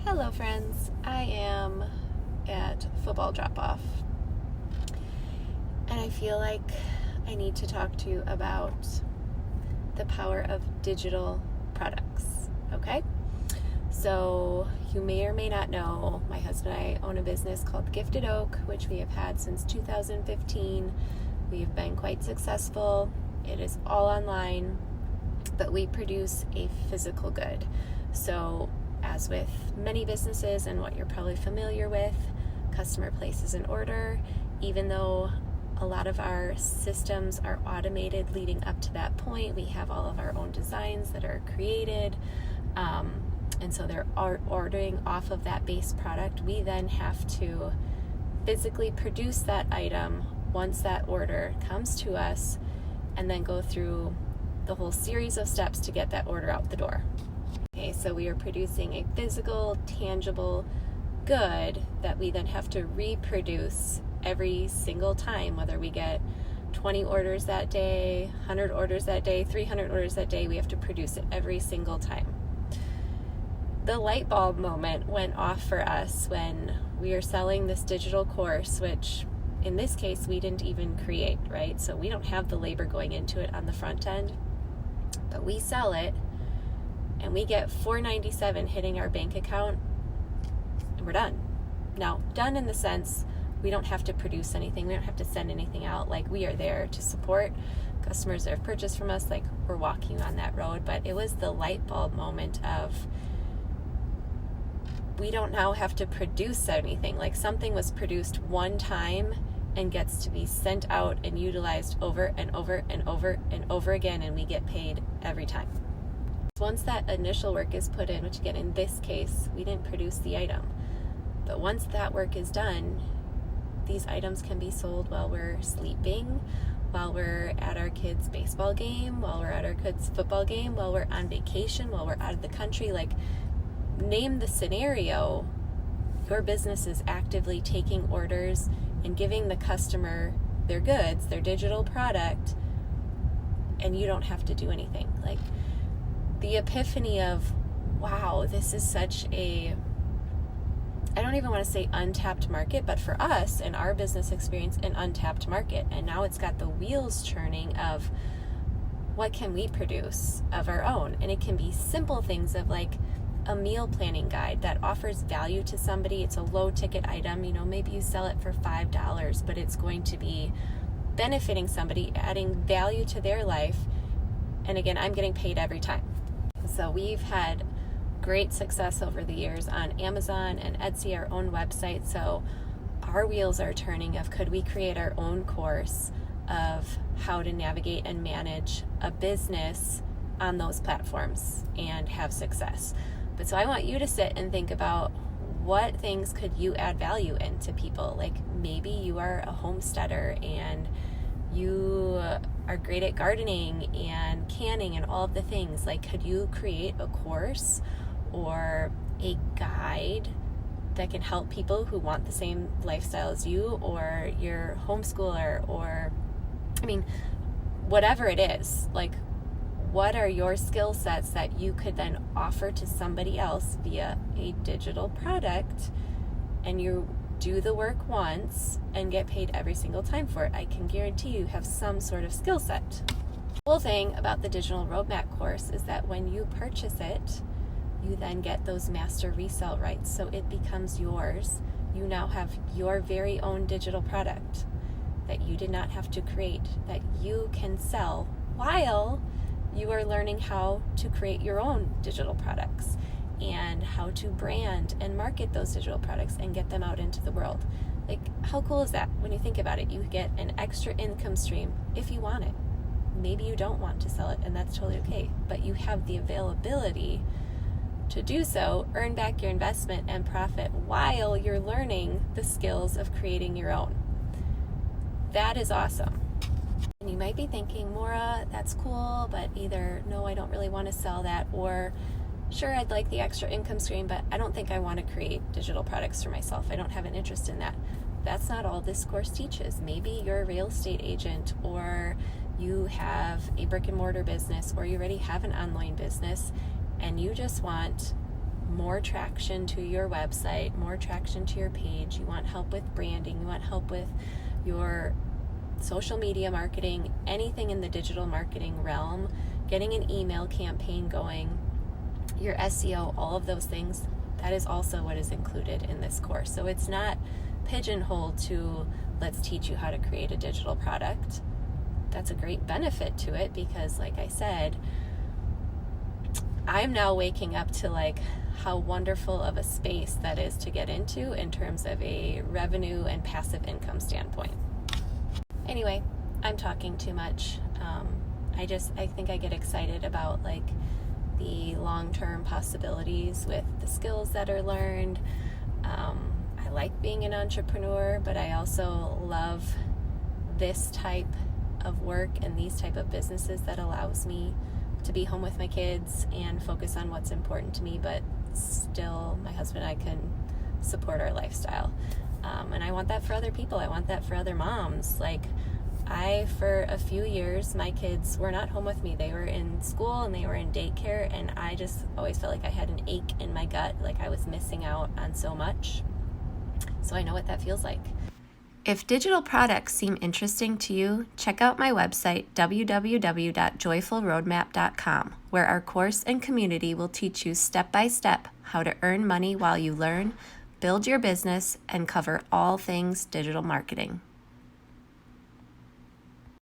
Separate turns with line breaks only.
Hello friends, I am at football drop-off and I feel like I need to talk to you about the power of digital products, okay? So you may or may not know, my husband and I own a business called Gifted Oak, which we have had since 2015. We've been quite successful. It is all online, but we produce a physical good. So as with many businesses and what you're probably familiar with, customer places an order. Even though a lot of our systems are automated leading up to that point, we have all of our own designs that are created. And so they're ordering off of that base product. We then have to physically produce that item once that order comes to us and then go through the whole series of steps to get that order out the door. Okay, so we are producing a physical, tangible good that we then have to reproduce every single time, whether we get 20 orders that day, 100 orders that day, 300 orders that day, we have to produce it every single time. The light bulb moment went off for us when we are selling this digital course, which in this case we didn't even create, right? So we don't have the labor going into it on the front end, but we sell it. And we get $497 hitting our bank account, and we're done. Now, done in the sense we don't have to produce anything, we don't have to send anything out. Like, we are there to support customers that have purchased from us, like we're walking on that road. But it was the light bulb moment of, we don't now have to produce anything. Like, something was produced one time and gets to be sent out and utilized over and over and over and over again, and we get paid every time. Once that initial work is put in, which again in this case we didn't produce the item, but once that work is done, these items can be sold while we're sleeping, while we're at our kids' baseball game, while we're at our kids' football game, while we're on vacation, while we're out of the country. Like, name the scenario, your business is actively taking orders and giving the customer their goods, their digital product, and you don't have to do anything. Like, the epiphany of, wow, this is such a, I don't even want to say untapped market, but for us in our business experience, an untapped market. And now it's got the wheels churning of, what can we produce of our own? And it can be simple things of like a meal planning guide that offers value to somebody. It's a low ticket item. You know, maybe you sell it for $5, but it's going to be benefiting somebody, adding value to their life. And again, I'm getting paid every time. So we've had great success over the years on Amazon and Etsy, our own website. So our wheels are turning of, could we create our own course of how to navigate and manage a business on those platforms and have success. But so I want you to sit and think about, what things could you add value into people? Like, maybe you are a homesteader and you are great at gardening and canning and all of the things. Like, could you create a course or a guide that can help people who want the same lifestyle as you, or your homeschooler, or, I mean, whatever it is. Like, what are your skill sets that you could then offer to somebody else via a digital product, and you do the work once and get paid every single time for it? I can guarantee you have some sort of skill set. The cool thing about the digital roadmap course is that when you purchase it, you then get those master resale rights. So it becomes yours. You now have your very own digital product that you did not have to create, that you can sell while you are learning how to create your own digital products and how to brand and market those digital products and get them out into the world. Like, how cool is that? When you think about it, you get an extra income stream if you want it. Maybe you don't want to sell it, and that's totally okay, but you have the availability to do so, earn back your investment and profit while you're learning the skills of creating your own. That is awesome. And you might be thinking, Maura, that's cool, but either, no, I don't really want to sell that, or sure, I'd like the extra income stream, but I don't think I want to create digital products for myself. I don't have an interest in that. That's not all this course teaches. Maybe you're a real estate agent, or you have a brick and mortar business, or you already have an online business, and you just want more traction to your website, more traction to your page, you want help with branding, you want help with your social media marketing, anything in the digital marketing realm, getting an email campaign going, your SEO, all of those things, that is also what is included in this course. So it's not pigeonholed to, let's teach you how to create a digital product. That's a great benefit to it because, like I said, I'm now waking up to like how wonderful of a space that is to get into in terms of a revenue and passive income standpoint. Anyway, I'm talking too much. I think I get excited about like the long-term possibilities with the skills that are learned. I like being an entrepreneur, but I also love this type of work and these type of businesses that allows me to be home with my kids and focus on what's important to me, but still my husband and I can support our lifestyle. And I want that for other people. I want that for other moms. Like, for a few years, my kids were not home with me. They were in school and they were in daycare, and I just always felt like I had an ache in my gut, like I was missing out on so much. So I know what that feels like. If digital products seem interesting to you, check out my website, www.joyfulroadmap.com, where our course and community will teach you step-by-step how to earn money while you learn, build your business, and cover all things digital marketing.